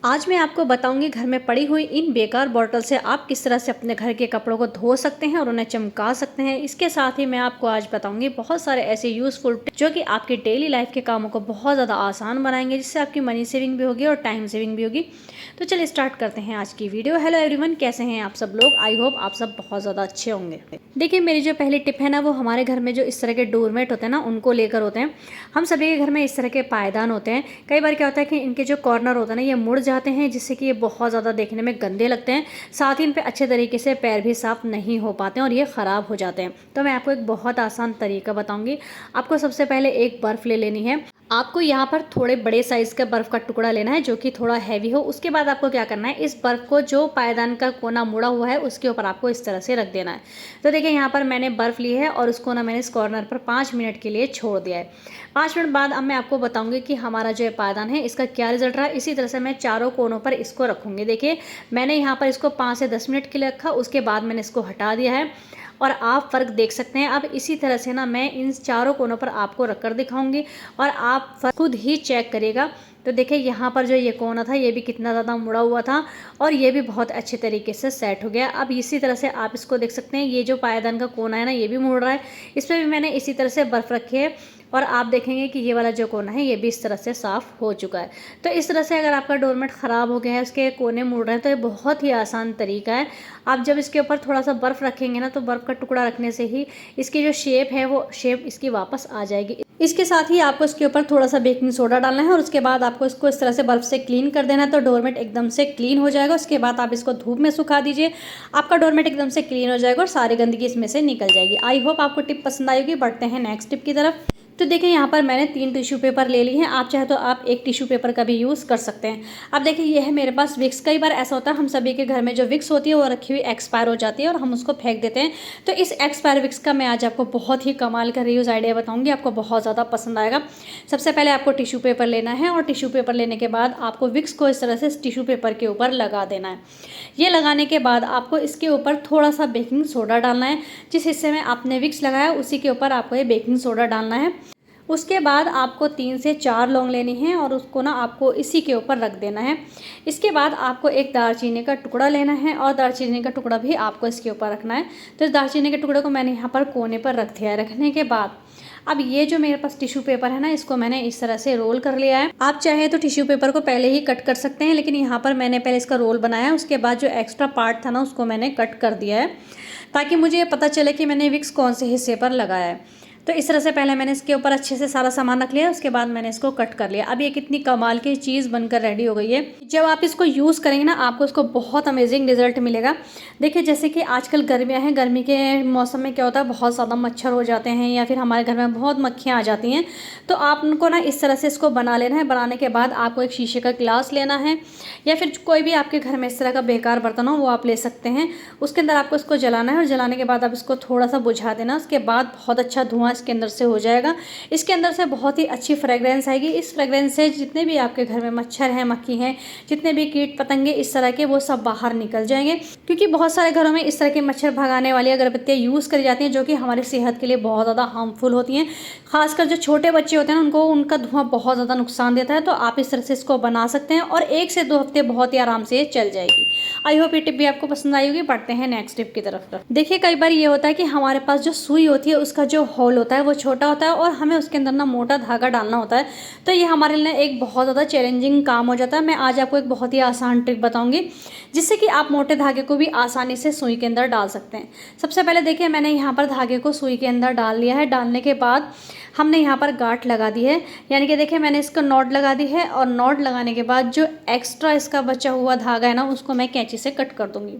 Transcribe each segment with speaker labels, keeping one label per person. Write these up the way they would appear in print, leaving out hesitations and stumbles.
Speaker 1: आज मैं आपको बताऊंगी घर में पड़ी हुई इन बेकार बॉटल से आप किस तरह से अपने घर के कपड़ों को धो सकते हैं और उन्हें चमका सकते हैं। इसके साथ ही मैं आपको आज बताऊंगी बहुत सारे ऐसे यूजफुल टिप्स जो कि आपकी डेली लाइफ के कामों को बहुत ज़्यादा आसान बनाएंगे, जिससे आपकी मनी सेविंग भी होगी और टाइम सेविंग भी होगी। तो चलिए स्टार्ट करते हैं आज की वीडियो। हेलो एवरीवन, कैसे हैं आप सब लोग? आई होप आप सब बहुत ज़्यादा अच्छे होंगे। देखिए, मेरी जो पहली टिप है ना, वो हमारे घर में जो इस तरह के डोरमेट होते हैं ना, उनको लेकर होते हैं। हम सभी के घर में इस तरह के पायदान होते हैं। कई बार क्या होता है कि इनके जो कॉर्नर होता है ना, ये मुड़ जाते हैं, जिससे कि ये बहुत ज़्यादा देखने में गंदे लगते हैं। साथ ही इन पे अच्छे तरीके से पैर भी साफ नहीं हो पाते हैं और ये ख़राब हो जाते हैं। तो मैं आपको एक बहुत आसान तरीका बताऊंगी। आपको सबसे पहले एक बर्फ़ ले लेनी है। आपको यहाँ पर थोड़े बड़े साइज़ का बर्फ़ का टुकड़ा लेना है जो कि थोड़ा हैवी हो। उसके बाद आपको क्या करना है, इस बर्फ़ को जो पायदान का कोना मुड़ा हुआ है उसके ऊपर आपको इस तरह से रख देना है। तो देखिए, यहाँ पर मैंने बर्फ़ ली है और उसको ना मैंने इस कॉर्नर पर 5 मिनट के लिए छोड़ दिया है। 5 मिनट बाद अब मैं आपको बताऊंगी कि हमारा जो पायदान है इसका क्या रिजल्ट रहा। इसी तरह से मैं चारों कोनों पर इसको रखूँगी। देखिए, मैंने यहाँ पर इसको 5 से 10 मिनट के लिए रखा, उसके बाद मैंने इसको हटा दिया है और आप फ़र्क देख सकते हैं। अब इसी तरह से ना मैं इन चारों कोनों पर आपको रखकर दिखाऊंगी और आप खुद ही चेक करिएगा। तो देखिए, यहाँ पर जो ये कोना था ये भी कितना ज़्यादा मुड़ा हुआ था और ये भी बहुत अच्छे तरीके से सेट हो गया। अब इसी तरह से आप इसको देख सकते हैं, ये जो पायदान का कोना है ना, ये भी मुड़ रहा है। इस पर भी मैंने इसी तरह से बर्फ़ रखी है और आप देखेंगे कि ये वाला जो कोना है ये भी इस तरह से साफ़ हो चुका है। तो इस तरह से अगर आपका डोरमेट ख़राब हो गया है, उसके कोने मुड़ रहे हैं, तो ये बहुत ही आसान तरीका है। आप जब इसके ऊपर थोड़ा सा बर्फ़ रखेंगे ना, तो बर्फ़ का टुकड़ा रखने से ही इसकी जो शेप है वो शेप इसकी वापस आ जाएगी। इसके साथ ही आपको इसके ऊपर थोड़ा सा बेकिंग सोडा डालना है और उसके बाद आपको इसको इस तरह से बर्फ़ से क्लीन कर देना है, तो डोरमेट एकदम से क्लीन हो जाएगा। उसके बाद आप इसको धूप में सुखा दीजिए, आपका डोरमेट एकदम से क्लीन हो जाएगा और सारी गंदगी इसमें से निकल जाएगी। आई होप आपको टिप पसंद आएगी। बढ़ते हैं नेक्स्ट टिप की तरफ। तो देखिए, यहाँ पर मैंने 3 टिश्यू पेपर ले ली हैं। आप चाहे तो आप एक टिश्यू पेपर का भी यूज़ कर सकते हैं। अब देखिए, ये है मेरे पास विक्स। कई बार ऐसा होता है हम सभी के घर में जो विक्स होती है वो रखी हुई एक्सपायर हो जाती है और हम उसको फेंक देते हैं। तो इस एक्सपायर विक्स का मैं आज आपको बहुत ही कमाल का रीयूज़ आइडिया बताऊँगी, आपको बहुत ज़्यादा पसंद आएगा। सबसे पहले आपको टिश्यू पेपर लेना है और टिश्यू पेपर लेने के बाद आपको विक्स को इस तरह से टिश्यू पेपर के ऊपर लगा देना है। ये लगाने के बाद आपको इसके ऊपर थोड़ा सा बेकिंग सोडा डालना है। जिस हिस्से में आपने विक्स लगाया उसी के ऊपर आपको ये बेकिंग सोडा डालना है। उसके बाद आपको 3 से 4 लौंग लेनी है और उसको ना आपको इसी के ऊपर रख देना है। इसके बाद आपको एक दालचीनी का टुकड़ा लेना है और दालचीनी का टुकड़ा भी आपको इसके ऊपर रखना है। तो इस दालचीनी के टुकड़े को मैंने यहाँ पर कोने पर रख दिया है। रखने के बाद अब ये जो मेरे पास टिश्यू पेपर है ना, इसको मैंने इस तरह से रोल कर लिया है। आप चाहे तो टिश्यू पेपर को पहले ही कट कर सकते हैं, लेकिन यहाँ पर मैंने पहले इसका रोल बनाया, उसके बाद जो एक्स्ट्रा पार्ट था ना उसको मैंने कट कर दिया है, ताकि मुझे पता चले कि मैंने विक्स कौन से हिस्से पर लगाया है। तो इस तरह से पहले मैंने इसके ऊपर अच्छे से सारा सामान रख लिया, उसके बाद मैंने इसको कट कर लिया। अब ये कितनी कमाल की चीज़ बनकर रेडी हो गई है। जब आप इसको यूज़ करेंगे ना, आपको इसको बहुत अमेजिंग रिजल्ट मिलेगा। देखिए, जैसे कि आजकल गर्मियाँ हैं, गर्मी के मौसम में क्या होता है, बहुत ज़्यादा मच्छर हो जाते हैं या फिर हमारे घर में बहुत मक्खियाँ आ जाती हैं। तो आप उनको ना इस तरह से इसको बना लेना है। बनाने के बाद आपको एक शीशे का गिलास लेना है या फिर कोई भी आपके घर में इस तरह का बेकार बर्तन हो वो आप ले सकते हैं। उसके अंदर आपको इसको जलाना है और जलाने के बाद आप इसको थोड़ा सा बुझा देना। उसके बाद बहुत अच्छा धुआं इसके अंदर से हो जाएगा। इसके अंदर से बहुत ही अच्छी फ्रेग्रेंस आएगी। इस फ्रेग्रेंस से जितने भी आपके घर में मच्छर हैं, मक्खी हैं, जितने भी कीट पतंगे इस तरह के, वो सब बाहर निकल जाएंगे। क्योंकि बहुत सारे घरों में इस तरह के मच्छर भगाने वाली अगरबत्तियाँ यूज़ करी जाती हैं, जो कि हमारी सेहत के लिए बहुत ज़्यादा हार्मफुल होती हैं। खासकर जो छोटे बच्चे होते हैं उनको उनका धुआं बहुत ज़्यादा नुकसान देता है। तो आप इस तरह से इसको बना सकते हैं और 1 से 2 हफ्ते बहुत ही आराम से चल जाएगी। आई होप ये टिप भी आपको पसंद आई होगी। बढ़ते हैं नेक्स्ट टिप की तरफ। देखिए, कई बार ये होता है कि हमारे पास जो सुई होती है उसका जो होल होता है वो छोटा होता है और हमें उसके अंदर ना मोटा धागा डालना होता है। तो ये हमारे लिए एक बहुत ज़्यादा चैलेंजिंग काम हो जाता है। मैं आज आपको एक बहुत ही आसान ट्रिक बताऊंगी, जिससे कि आप मोटे धागे को भी आसानी से सुई के अंदर डाल सकते हैं। सबसे पहले देखिए, मैंने यहाँ पर धागे को सुई के अंदर डाल लिया है। डालने के बाद हमने यहाँ पर गांठ लगा दी है, यानी कि देखिए मैंने इसको नॉट लगा दी है और नॉट लगाने के बाद जो एक्स्ट्रा इसका बचा हुआ धागा है ना, उसको मैं कैंची से कट कर दूंगी।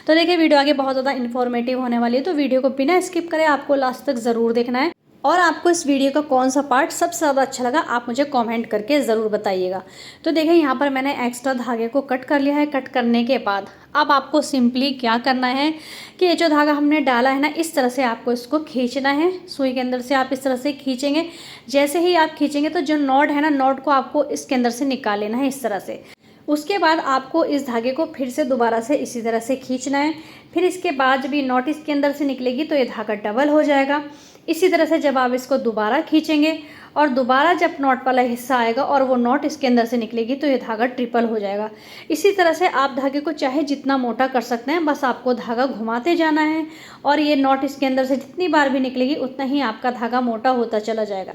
Speaker 1: तो देखिए, वीडियो आगे बहुत ज़्यादा इन्फॉर्मेटिव होने वाली है, तो वीडियो को बिना स्किप करे आपको लास्ट तक ज़रूर देखना है। और आपको इस वीडियो का कौन सा पार्ट सबसे ज़्यादा अच्छा लगा आप मुझे कमेंट करके ज़रूर बताइएगा। तो देखिए, यहाँ पर मैंने एक्स्ट्रा धागे को कट कर लिया है। कट करने के बाद अब आपको सिंपली क्या करना है कि ये जो धागा हमने डाला है ना, इस तरह से आपको इसको खींचना है। सुई के अंदर से आप इस तरह से खींचेंगे। जैसे ही आप खींचेंगे तो जो नॉट है ना, नॉट को आपको इसके अंदर से निकाल लेना है इस तरह से। उसके बाद आपको इस धागे को फिर से दोबारा से इसी तरह से खींचना है। फिर इसके बाद जब ये नॉट इसके अंदर से निकलेगी तो ये धागा डबल हो जाएगा। इसी तरह से जब आप इसको दोबारा खींचेंगे और दोबारा जब नॉट वाला हिस्सा आएगा और वो नॉट इसके अंदर से निकलेगी तो ये धागा ट्रिपल हो जाएगा। इसी तरह से आप धागे को चाहे जितना मोटा कर सकते हैं, बस आपको धागा घुमाते जाना है और ये नॉट इसके अंदर से जितनी बार भी निकलेगी उतना ही आपका धागा मोटा होता चला जाएगा।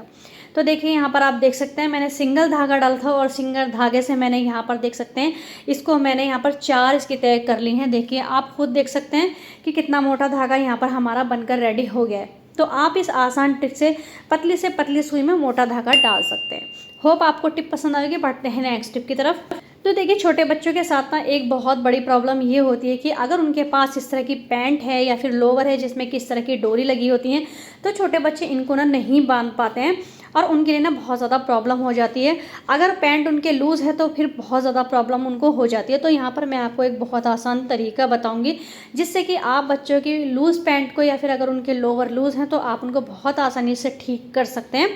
Speaker 1: तो देखिए यहाँ पर आप देख सकते हैं मैंने सिंगल धागा डाला था और सिंगल धागे से मैंने यहाँ पर देख सकते हैं इसको मैंने यहाँ पर 4 इसकी तय कर ली हैं। देखिए आप खुद देख सकते हैं कि कितना मोटा धागा यहाँ पर हमारा बनकर रेडी हो गया है। तो आप इस आसान ट्रिक से पतली सुई में मोटा धागा डाल सकते हैं। होप आपको टिप पसंद आएगी। बढ़ते हैं नेक्स्ट टिप की तरफ। तो देखिए छोटे बच्चों के साथ ना एक बहुत बड़ी प्रॉब्लम ये होती है कि अगर उनके पास इस तरह की पैंट है या फिर लोवर है जिसमें कि इस तरह की डोरी लगी होती है, तो छोटे बच्चे इनको ना नहीं बांध पाते हैं और उनके लिए ना बहुत ज़्यादा प्रॉब्लम हो जाती है। अगर पैंट उनके लूज़ है तो फिर बहुत ज़्यादा प्रॉब्लम उनको हो जाती है। तो यहाँ पर मैं आपको एक बहुत आसान तरीका बताऊँगी जिससे कि आप बच्चों की लूज़ पैंट को या फिर अगर उनके लोअर लूज़ हैं तो आप उनको बहुत आसानी से ठीक कर सकते हैं,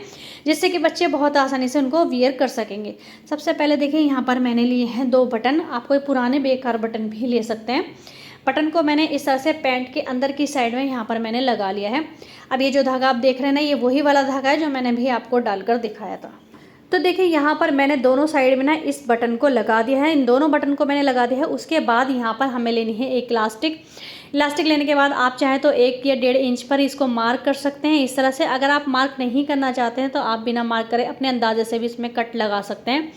Speaker 1: जिससे कि बच्चे बहुत आसानी से उनको वियर कर सकेंगे। सबसे पहले देखिए यहाँ पर मैंने लिए हैं 2 बटन। आप कोई पुराने बेकार बटन भी ले सकते हैं। बटन को मैंने इस तरह से पैंट के अंदर की साइड में यहाँ पर मैंने लगा लिया है। अब ये जो धागा आप देख रहे हैं ना, ये वही वाला धागा है जो मैंने भी आपको डालकर दिखाया था। तो देखिए यहाँ पर मैंने दोनों साइड में ना इस बटन को लगा दिया है। इन दोनों बटन को मैंने लगा दिया है। उसके बाद यहाँ पर हमें लेनी है एक इलास्टिक लेने के बाद आप चाहे तो 1 या 1.5 इंच पर इसको मार्क कर सकते हैं इस तरह से। अगर आप मार्क नहीं करना चाहते हैं तो आप बिना मार्क करे अपने अंदाजे से भी इसमें कट लगा सकते हैं।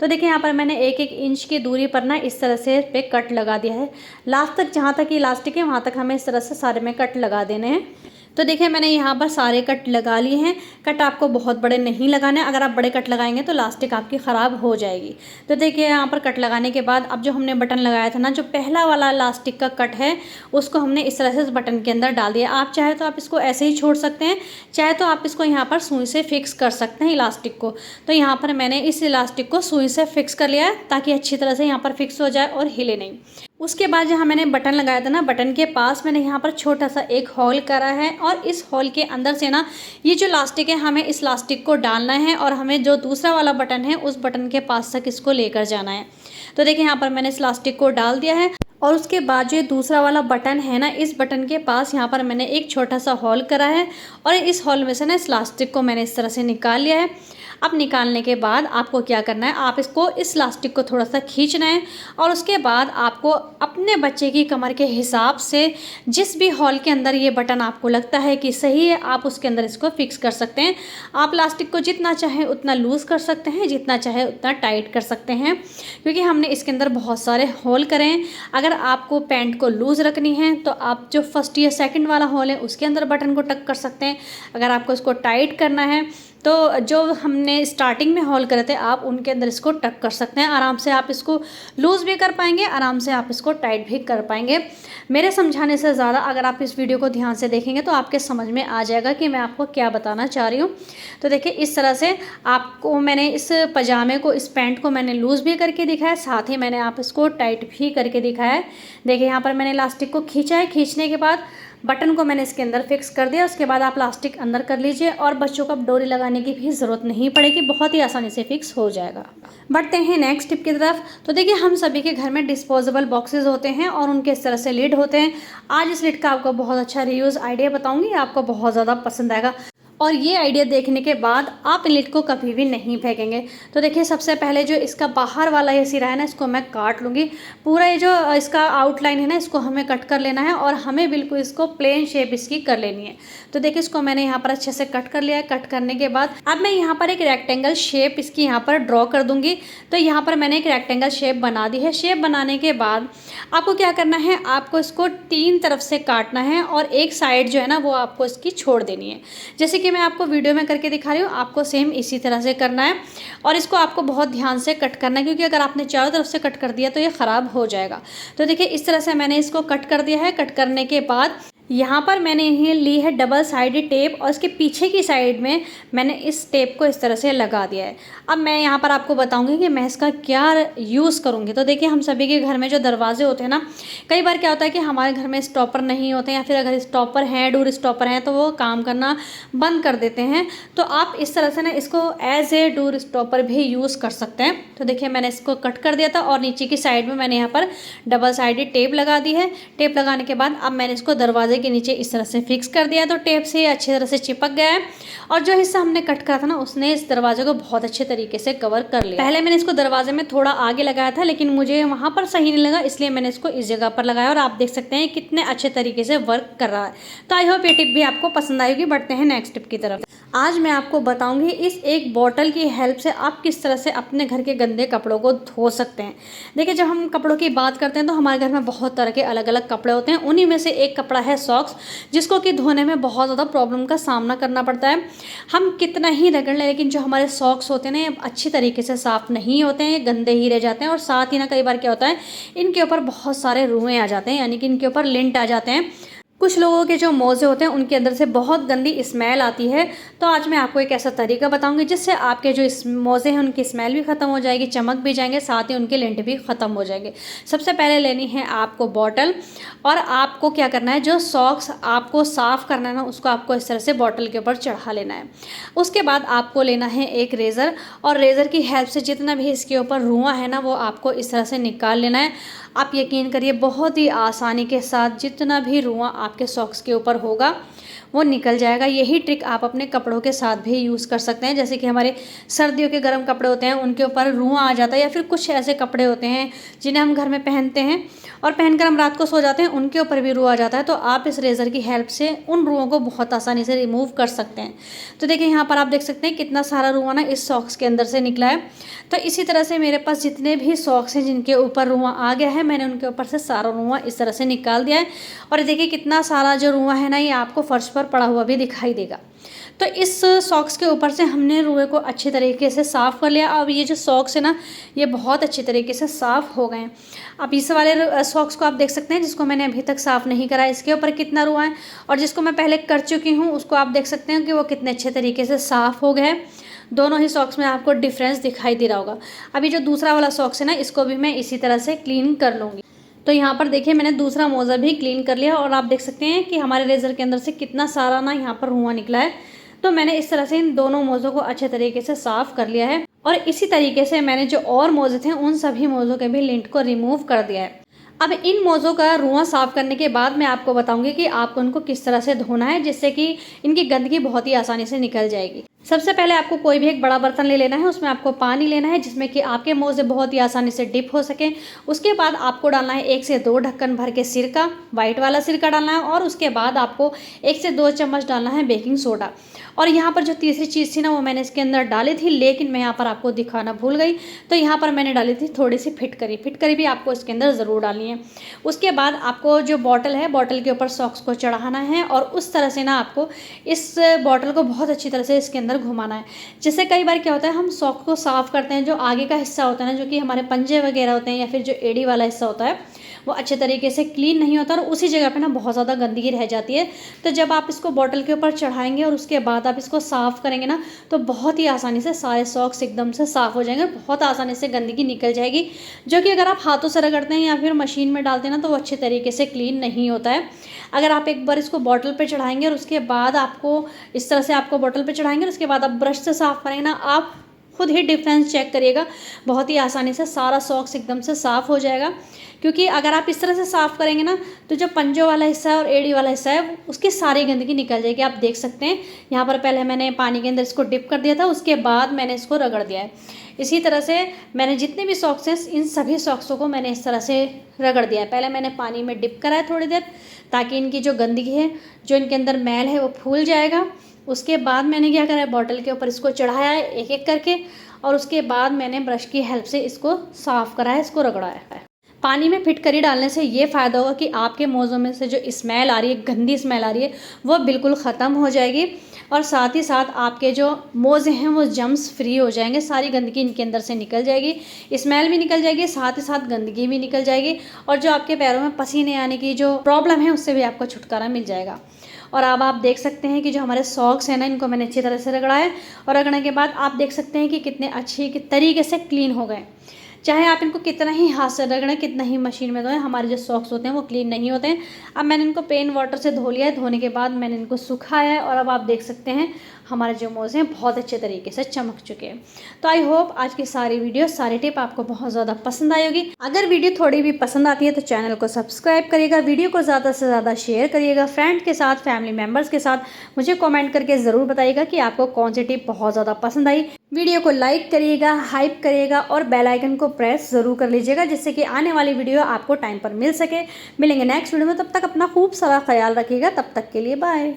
Speaker 1: तो देखिए यहाँ पर मैंने 1-1 इंच की दूरी पर ना इस तरह से पे कट लगा दिया है। लास्ट तक जहाँ तक इलास्टिक है वहाँ तक हमें इस तरह से सारे में कट लगा देने हैं। तो देखिए मैंने यहाँ पर सारे कट लगा लिए हैं। कट आपको बहुत बड़े नहीं लगाने, अगर आप बड़े कट लगाएंगे तो इलास्टिक आपकी ख़राब हो जाएगी। तो देखिए यहाँ पर कट लगाने के बाद अब जो हमने बटन लगाया था ना, जो पहला वाला इलास्टिक का कट है उसको हमने इस तरह से इस बटन के अंदर डाल दिया। आप चाहे तो आप इसको ऐसे ही छोड़ सकते हैं, चाहे तो आप इसको यहाँ पर सुई से फिक्स कर सकते हैं इलास्टिक को। तो यहाँ पर मैंने इस इलास्टिक को सुई से फिक्स कर लिया है ताकि अच्छी तरह से यहाँ पर फिक्स हो जाए और हिले नहीं। उसके बाद जहाँ मैंने बटन लगाया था ना, बटन के पास मैंने यहाँ पर छोटा सा एक होल करा है और इस होल के अंदर से ना ये जो इलास्टिक है हमें इस इलास्टिक को डालना है और हमें जो दूसरा वाला बटन है उस बटन के पास तक इसको लेकर जाना है। तो देखिए यहाँ पर मैंने इस इलास्टिक को डाल दिया है और उसके बाद जो दूसरा वाला बटन है ना, इस बटन के पास यहाँ पर मैंने एक छोटा सा होल करा है और इस होल में से ना इस इलास्टिक को मैंने इस तरह से निकाल लिया है। अब निकालने के बाद आपको क्या करना है, आप इसको इस इलास्टिक को थोड़ा सा खींचना है और उसके बाद आपको अपने बच्चे की कमर के हिसाब से जिस भी होल के अंदर ये बटन आपको लगता है कि सही है, आप उसके अंदर इसको फिक्स कर सकते हैं। आप इलास्टिक को जितना चाहे उतना लूज़ कर सकते हैं, जितना चाहे उतना टाइट कर सकते हैं, क्योंकि हमने इसके अंदर बहुत सारे होल करे हैं। अगर आपको पैंट को लूज़ रखनी है तो आप जो फर्स्ट या सेकंड वाला होल है उसके अंदर बटन को टक कर सकते हैं। अगर आपको इसको टाइट करना है तो जो हमने स्टार्टिंग में होल करे थे आप उनके अंदर इसको टक कर सकते हैं। आराम से आप इसको लूज़ भी कर पाएंगे, आराम से आप इसको टाइट भी कर पाएंगे। मेरे समझाने से ज़्यादा अगर आप इस वीडियो को ध्यान से देखेंगे तो आपके समझ में आ जाएगा कि मैं आपको क्या बताना चाह रही हूँ। तो देखिए इस तरह से आपको मैंने इस पजामे को, इस पैंट को मैंने लूज़ भी करके दिखाया, साथ ही मैंने आप इसको टाइट भी करके दिखाया है। देखिए यहाँ पर मैंने इलास्टिक को खींचा है, खींचने के बाद बटन को मैंने इसके अंदर फिक्स कर दिया। उसके बाद आप प्लास्टिक अंदर कर लीजिए और बच्चों को अब डोरी लगाने की भी ज़रूरत नहीं पड़ेगी, बहुत ही आसानी से फिक्स हो जाएगा। बढ़ते हैं नेक्स्ट टिप की तरफ। तो देखिए हम सभी के घर में डिस्पोजेबल बॉक्सेस होते हैं और उनके इस तरह से लिड होते हैं। आज इस लिड का आपको बहुत अच्छा रीयूज़ आइडिया बताऊँगी, आपको बहुत ज़्यादा पसंद आएगा और ये आइडिया देखने के बाद आप लिड को कभी भी नहीं फेंकेंगे। तो देखिए सबसे पहले जो इसका बाहर वाला ये सिरा है ना, इसको मैं काट लूँगी। पूरा ये जो इसका आउटलाइन है ना, इसको हमें कट कर लेना है और हमें बिल्कुल इसको प्लेन शेप इसकी कर लेनी है। तो देखिए इसको मैंने यहाँ पर अच्छे से कट कर लिया है। कट करने के बाद अब मैं यहाँ पर एक रेक्टेंगल शेप इसकी यहाँ पर ड्रॉ कर दूँगी। तो यहाँ पर मैंने एक रेक्टेंगल शेप बना दी है। शेप बनाने के बाद आपको क्या करना है, आपको इसको 3 तरफ से काटना है और एक साइड जो है ना वो आपको इसकी छोड़ देनी है। जैसे कि मैं आपको वीडियो में करके दिखा रही हूँ, आपको सेम इसी तरह से करना है और इसको आपको बहुत ध्यान से कट करना है, क्योंकि अगर आपने चारों तरफ से कट कर दिया तो ये ख़राब हो जाएगा। तो देखिए इस तरह से मैंने इसको कट कर दिया है। कट करने के बाद यहाँ पर मैंने ये ली है डबल साइडेड टेप और इसके पीछे की साइड में मैंने इस टेप को इस तरह से लगा दिया है। अब मैं यहाँ पर आपको बताऊँगी कि मैं इसका क्या यूज़ करूँगी। तो देखिए हम सभी के घर में जो दरवाजे होते हैं ना, कई बार क्या होता है कि हमारे घर में स्टॉपर नहीं होते या फिर अगर स्टॉपर हैं, डोर स्टॉपर हैं, तो वो काम करना बंद कर देते हैं। तो आप इस तरह से ना इसको एज ए डोर स्टॉपर भी यूज़ कर सकते हैं। तो देखिए मैंने इसको कट कर दिया था और नीचे की साइड में मैंने यहाँ पर डबल साइडेड टेप लगा दी है। टेप लगाने के बाद अब मैंने इसको दरवाजे दरवाजे के नीचे इस तरह से फिक्स कर दिया है, तो टेप से अच्छी तरह से चिपक गया है। और जो हिस्सा हमने कट करा था ना, उसने इस दरवाजे को बहुत अच्छे तरीके से कवर कर लिया। पहले मैंने इसको दरवाजे में थोड़ा आगे लगाया था, लेकिन मुझे वहाँ पर सही नहीं लगा, इसलिए मैंने इसको इस जगह पर लगाया और आप देख सकते हैं कितने अच्छे तरीके से वर्क कर रहा है। तो आई होप ये टिप भी आपको पसंद आएगी। बढ़ते हैं नेक्स्ट टिप की तरफ। आज मैं आपको बताऊंगी इस एक बॉटल की हेल्प से आप किस तरह से अपने घर के गंदे कपड़ों को धो सकते हैं। देखिए, जब हम कपड़ों की बात करते हैं तो हमारे घर में बहुत तरह के अलग अलग कपड़े होते हैं। उन्हीं में से एक कपड़ा है सॉक्स, जिसको कि धोने में बहुत ज़्यादा प्रॉब्लम का सामना करना पड़ता है। हम कितना ही रगड़ लें, लेकिन जो हमारे सॉक्स होते हैं ना, ये अच्छी तरीके से साफ़ नहीं होते हैं, गंदे ही रह जाते हैं। और साथ ही ना कई बार क्या होता है, इनके ऊपर बहुत सारे रुएँ आ जाते हैं, यानी कि इनके ऊपर लिंट आ जाते हैं। कुछ लोगों के जो मोज़े होते हैं उनके अंदर से बहुत गंदी स्मेल आती है। तो आज मैं आपको एक ऐसा तरीका बताऊंगी जिससे आपके जो मोज़े हैं उनकी स्मेल भी ख़त्म हो जाएगी, चमक भी जाएंगे, साथ ही उनके लिंट भी ख़त्म हो जाएंगे। सबसे पहले लेनी है आपको बॉटल, और आपको क्या करना है, जो सॉक्स आपको साफ़ करना है ना, उसको आपको इस तरह से बॉटल के ऊपर चढ़ा लेना है। उसके बाद आपको लेना है एक रेज़र, और रेज़र की हेल्प से जितना भी इसके ऊपर रुआं है ना, वो आपको इस तरह से निकाल लेना है। आप यकीन करिए, बहुत ही आसानी के साथ जितना भी रुआं आपके सॉक्स के ऊपर होगा वो निकल जाएगा। यही ट्रिक आप अपने कपड़ों के साथ भी यूज़ कर सकते हैं। जैसे कि हमारे सर्दियों के गर्म कपड़े होते हैं, उनके ऊपर रुआं आ जाता है, या फिर कुछ ऐसे कपड़े होते हैं जिन्हें हम घर में पहनते हैं और पहनकर हम रात को सो जाते हैं, उनके ऊपर भी रुआं आ जाता है। तो आप इस रेज़र की हेल्प से उन रुआं को बहुत आसानी से रिमूव कर सकते हैं। तो देखिए, यहाँ पर आप देख सकते हैं कितना सारा रुआं ना इस सॉक्स के अंदर से निकला है। तो इसी तरह से मेरे पास जितने भी सॉक्स हैं जिनके ऊपर रुआं आ गया है, मैंने उनके ऊपर से सारा रुआं इस तरह से निकाल दिया है। और देखिए कितना सारा जो रुआं है ना, ये आपको फर्श पर पड़ा हुआ भी दिखाई देगा। तो इस सॉक्स के ऊपर से हमने रुएं को अच्छे तरीके से साफ़ कर लिया। अब ये जो सॉक्स है ना, ये बहुत अच्छे तरीके से साफ़ हो गए हैं। अब इस वाले सॉक्स को आप देख सकते हैं, जिसको मैंने अभी तक साफ़ नहीं करा, इसके ऊपर कितना रुआं है, और जिसको मैं पहले कर चुकी हूँ उसको आप देख सकते हैं कि वो कितने अच्छे तरीके से साफ़ हो गए हैं। दोनों ही सॉक्स में आपको डिफरेंस दिखाई दे रहा होगा। अभी जो दूसरा वाला सॉक्स है ना, इसको भी मैं इसी तरह से क्लीन कर लूँगी। तो यहाँ पर देखिए, मैंने दूसरा मोज़ा भी क्लीन कर लिया, और आप देख सकते हैं कि हमारे रेज़र के अंदर से कितना सारा ना यहाँ पर रुआं निकला है। तो मैंने इस तरह से इन दोनों मोज़ों को अच्छे तरीके से साफ़ कर लिया है, और इसी तरीके से मैंने जो और मोज़े थे उन सभी मोज़ों के भी लिंट को रिमूव कर दिया है। अब इन मोज़ों का रुआं साफ़ करने के बाद मैं आपको बताऊंगी कि आपको उनको किस तरह से धोना है, जिससे कि इनकी गंदगी बहुत ही आसानी से निकल जाएगी। सबसे पहले आपको कोई भी एक बड़ा बर्तन ले लेना है, उसमें आपको पानी लेना है जिसमें कि आपके मोज़े बहुत ही आसानी से डिप हो सकें। उसके बाद आपको डालना है 1 से 2 ढक्कन भर के सिरका, वाइट वाला सिरका डालना है, और उसके बाद आपको 1 से 2 चम्मच डालना है बेकिंग सोडा। और यहाँ पर जो तीसरी चीज़ थी ना, वो मैंने इसके अंदर डाली थी, लेकिन मैं यहाँ पर आपको दिखाना भूल गई। तो यहाँ पर मैंने डाली थी थोड़ी सी फिटकरी। फिटकरी भी आपको इसके अंदर ज़रूर डालनी है। उसके बाद आपको जो बॉटल है, बॉटल के ऊपर सॉक्स को चढ़ाना है, और उस तरह से ना आपको इस बॉटल को बहुत अच्छी तरह से इसके अंदर घुमाना है। जैसे कई बार क्या होता है, हम सॉक्स को साफ़ करते हैं, जो आगे का हिस्सा होता है ना, जो कि हमारे पंजे वगैरह होते हैं, या फिर जो एड़ी वाला हिस्सा होता है, वो अच्छे तरीके से क्लीन नहीं होता, और उसी जगह पे ना बहुत ज़्यादा गंदगी रह जाती है। तो जब आप इसको बॉटल के ऊपर चढ़ाएंगे और उसके बाद आप इसको साफ़ करेंगे ना, तो बहुत ही आसानी से सारे सॉक्स एकदम से साफ़ हो जाएंगे, बहुत आसानी से गंदगी निकल जाएगी। जो कि अगर आप हाथों से रगड़ते हैं या फिर मशीन में डालते हैं ना, तो वो अच्छे तरीके से क्लीन नहीं होता है। अगर आप एक बार इसको बॉटल पे चढ़ाएंगे और उसके बाद आपको इस तरह से आपको बॉटल पे चढ़ाएंगे और उसके बाद आप ब्रश से साफ़ करेंगे ना, आप खुद ही डिफरेंस चेक करिएगा। बहुत ही आसानी से सारा सॉक्स एकदम से साफ़ हो जाएगा। क्योंकि अगर आप इस तरह से साफ़ करेंगे ना, तो जो पंजों वाला हिस्सा है और एड़ी वाला हिस्सा है, उसकी सारी गंदगी निकल जाएगी। आप देख सकते हैं यहाँ पर पहले मैंने पानी के अंदर इसको डिप कर दिया था, उसके बाद मैंने इसको रगड़ दिया है। इसी तरह से मैंने जितने भी सॉक्स हैं, इन सभी सॉक्सों को मैंने इस तरह से रगड़ दिया है। पहले मैंने पानी में डिप करा है थोड़ी देर, ताकि इनकी जो गंदगी है, जो इनके अंदर मैल है, वो फूल जाएगा। उसके बाद मैंने क्या करा है, बॉटल के ऊपर इसको चढ़ाया है एक एक करके, और उसके बाद मैंने ब्रश की हेल्प से इसको साफ़ करा है, इसको रगड़ाया है। पानी में फिटकरी डालने से ये फ़ायदा होगा कि आपके मोज़ों में से जो स्मेल आ रही है, गंदी स्मेल आ रही है, वो बिल्कुल ख़त्म हो जाएगी, और साथ ही साथ आपके जो मोज़े हैं वो जम्स फ्री हो जाएंगे। सारी गंदगी इनके अंदर से निकल जाएगी, स्मेल भी निकल जाएगी, साथ ही साथ गंदगी भी निकल जाएगी, और जो आपके पैरों में पसीने आने की जो प्रॉब्लम है, उससे भी आपको छुटकारा मिल जाएगा। और अब आप देख सकते हैं कि जो हमारे सॉक्स हैं ना, इनको मैंने अच्छी तरह से रगड़ा है, और रगड़ने के बाद आप देख सकते हैं कि कितने अच्छे तरीके से क्लीन हो गए। चाहे आप इनको कितना ही हाथ से रगड़ें, कितना ही मशीन में धोएं, हमारे जो सॉक्स होते हैं वो क्लीन नहीं होते हैं। अब मैंने इनको प्लेन वाटर से धो लिया है। धोने के बाद मैंने इनको सुखाया है, और अब आप देख सकते हैं हमारे जो मोज़े हैं बहुत अच्छे तरीके से चमक चुके हैं। तो आई होप आज की सारी वीडियो, सारी टिप आपको बहुत ज़्यादा पसंद आई होगी। अगर वीडियो थोड़ी भी पसंद आती है तो चैनल को सब्सक्राइब करिएगा, वीडियो को ज़्यादा से ज़्यादा शेयर करिएगा फ्रेंड के साथ, फैमिली मेम्बर्स के साथ। मुझे कॉमेंट करके ज़रूर बताइएगा कि आपको कौन सी टिप बहुत ज़्यादा पसंद आई। वीडियो को लाइक करिएगा, हाइप करिएगा और बेल आइकन को प्रेस ज़रूर कर लीजिएगा, जिससे कि आने वाली वीडियो आपको टाइम पर मिल सके। मिलेंगे नेक्स्ट वीडियो में, तब तक अपना खूब सारा ख्याल रखिएगा। तब तक के लिए बाय।